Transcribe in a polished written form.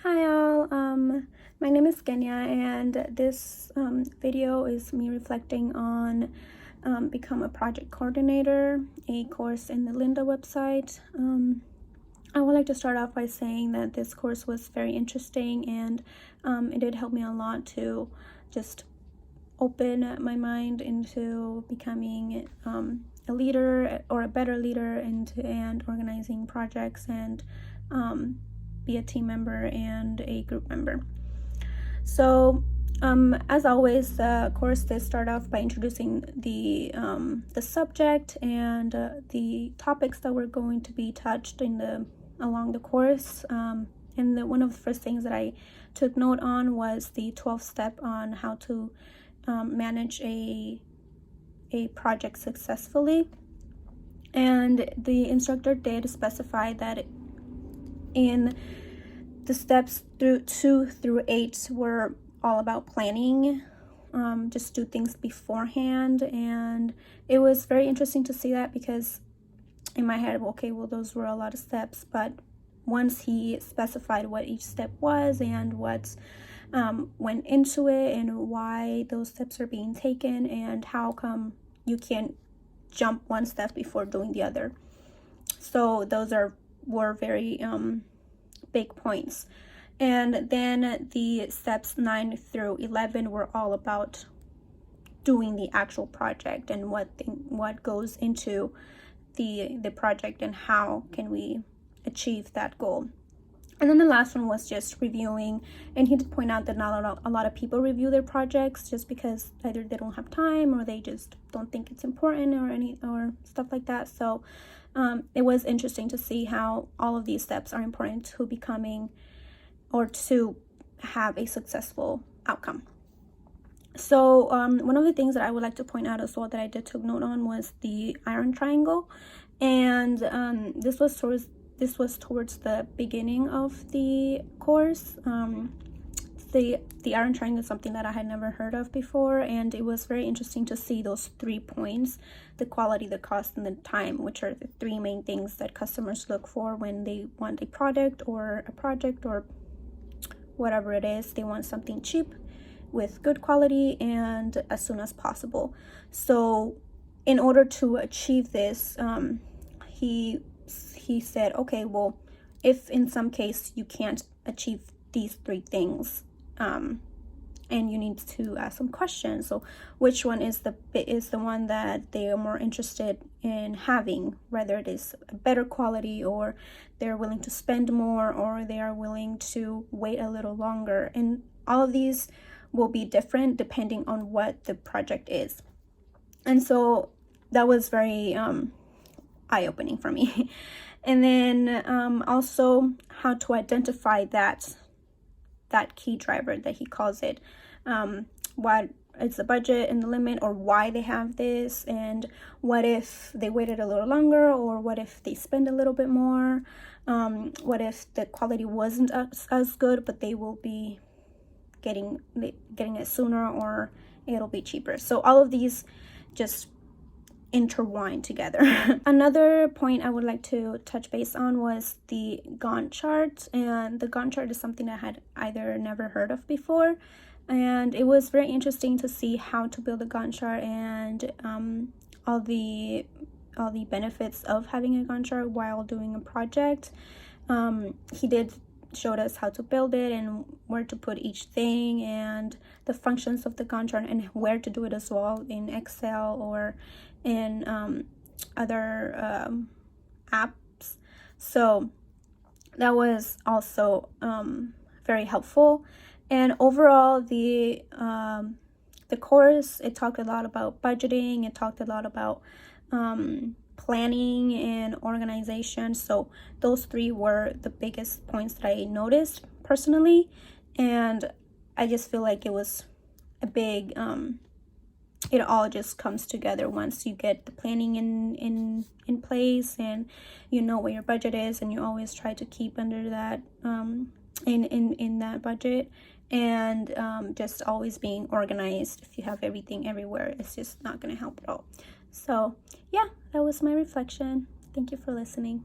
Hi all, my name is Kenya, and this video is me reflecting on Become a Project Coordinator, a course in the Lynda website. I would like to start off by saying that this course was very interesting, and it did help me a lot to just open my mind into becoming a leader or a better leader and organizing projects and be a team member and a group member. So as always, the course did start off by introducing the subject and the topics that were going to be touched along the course. And one of the first things that I took note on was the 12th step on how to manage a project successfully. And the instructor did specify that in the steps 2 through 8 were all about planning, just do things beforehand. And it was very interesting to see that, because in my head, okay, well, those were a lot of steps, but once he specified what each step was and what went into it and why those steps are being taken and how come you can't jump one step before doing the other. So those were very big points. And then the steps 9 through 11 were all about doing the actual project and what goes into the project and how can we achieve that goal. And then the last one was just reviewing, and he did point out that not a lot of people review their projects just because either they don't have time or they just don't think it's important or stuff like that. So it was interesting to see how all of these steps are important to becoming or to have a successful outcome. So one of the things that I would like to point out as well that I did take note on was the iron triangle, and this was towards the beginning of the course. The iron triangle is something that I had never heard of before, and it was very interesting to see those 3 points: the quality, the cost, and the time, which are the 3 main things that customers look for when they want a product or whatever it is. They want something cheap with good quality and as soon as possible. So in order to achieve this, he said, okay, well, if in some case you can't achieve these 3 things, and you need to ask some questions. So which one is the one that they are more interested in having, whether it is a better quality, or they're willing to spend more, or they are willing to wait a little longer. And all of these will be different depending on what the project is. And so that was very eye-opening for me. And then also how to identify that key driver that he calls it, what it's the budget and the limit, or why they have this, and what if they waited a little longer, or what if they spend a little bit more, what if the quality wasn't as good but they will be getting it sooner, or it'll be cheaper. So all of these just intertwined together. Another point I would like to touch base on was the Gantt chart, and the Gantt chart is something I had either never heard of before, and it was very interesting to see how to build a Gantt chart and all the benefits of having a Gantt chart while doing a project. He did showed us how to build it and where to put each thing and the functions of the Gantt chart and where to do it as well in Excel or in other apps. So that was also very helpful. And overall, the course, it talked a lot about budgeting, it talked a lot about planning and organization. So those 3 were the biggest points that I noticed personally, and I just feel like it was a big it all just comes together once you get the planning in place, and you know what your budget is, and you always try to keep under that in that budget, and just always being organized. If you have everything everywhere, it's just not going to help at all. So yeah, that was my reflection. Thank you for listening.